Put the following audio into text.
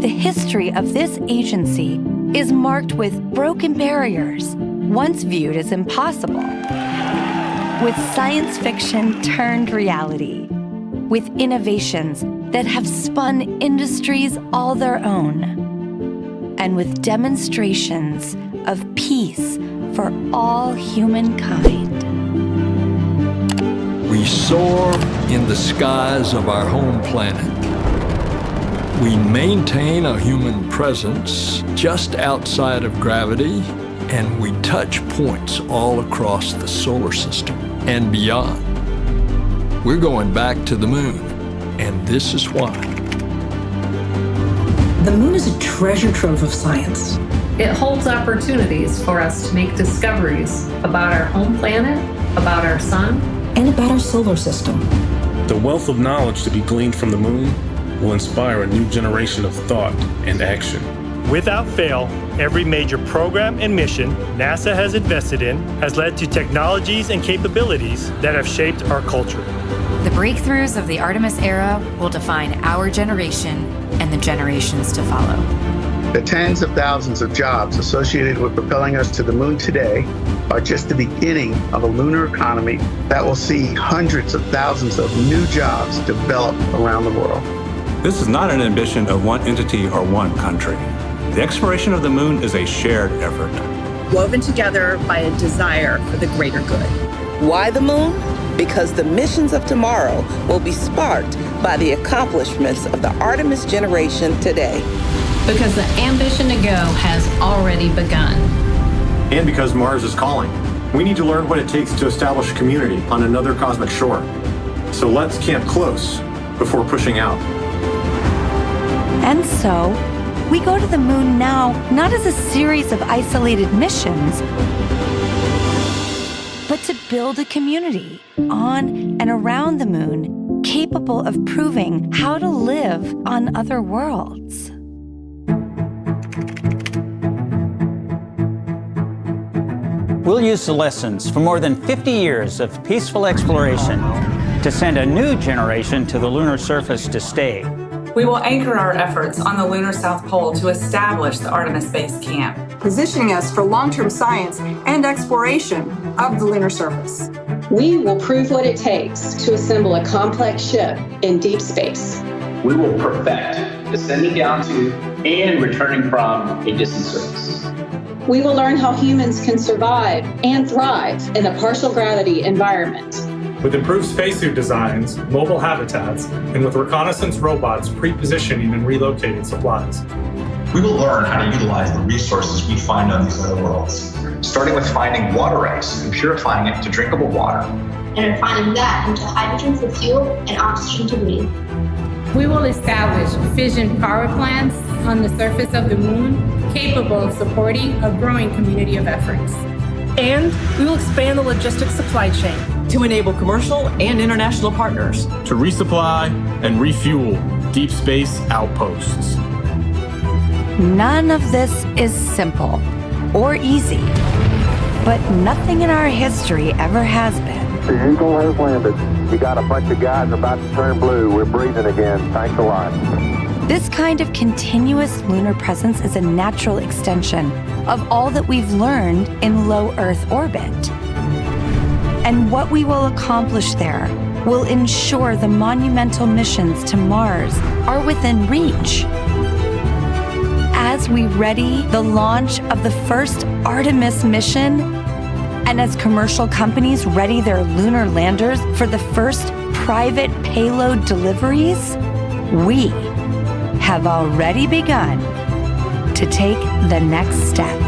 The history of this agency is marked with broken barriers, once viewed as impossible, with science fiction turned reality, with innovations that have spun industries all their own, and with demonstrations of peace for all humankind. We soar in the skies of our home planet. We maintain a human presence just outside of gravity, and we touch points all across the solar system and beyond. We're going back to the moon, and this is why. The moon is a treasure trove of science. It holds opportunities for us to make discoveries about our home planet, about our sun, and about our solar system. The wealth of knowledge to be gleaned from the moon will inspire a new generation of thought and action. Without fail, every major program and mission NASA has invested in has led to technologies and capabilities that have shaped our culture. The breakthroughs of the Artemis era will define our generation and the generations to follow. The tens of thousands of jobs associated with propelling us to the moon today are just the beginning of a lunar economy that will see hundreds of thousands of new jobs develop around the world. This is not an ambition of one entity or one country. The exploration of the moon is a shared effort, woven together by a desire for the greater good. Why the moon? Because the missions of tomorrow will be sparked by the accomplishments of the Artemis generation today. Because the ambition to go has already begun. And because Mars is calling. We need to learn what it takes to establish a community on another cosmic shore. So let's camp close before pushing out. And so, we go to the moon now, not as a series of isolated missions, but to build a community on and around the moon capable of proving how to live on other worlds. We'll use the lessons from more than 50 years of peaceful exploration to send a new generation to the lunar surface to stay. We will anchor our efforts on the lunar South Pole to establish the Artemis Base Camp, positioning us for long-term science and exploration of the lunar surface. We will prove what it takes to assemble a complex ship in deep space. We will perfect descending down to and returning from a distant surface. We will learn how humans can survive and thrive in a partial gravity environment. With improved spacesuit designs, mobile habitats, and with reconnaissance robots pre-positioning and relocating supplies. We will learn how to utilize the resources we find on these other worlds, starting with finding water ice and purifying it to drinkable water. And refining that into hydrogen for fuel and oxygen to breathe. We will establish fission power plants on the surface of the moon, capable of supporting a growing community of efforts. And we will expand the logistics supply chain to enable commercial and international partners to resupply and refuel deep space outposts. None of this is simple or easy, but nothing in our history ever has been. The Eagle has landed. You got a bunch of guys about to turn blue. We're breathing again. Thanks a lot. This kind of continuous lunar presence is a natural extension of all that we've learned in low Earth orbit. And what we will accomplish there will ensure the monumental missions to Mars are within reach. As we ready the launch of the first Artemis mission, and as commercial companies ready their lunar landers for the first private payload deliveries, we have already begun to take the next step.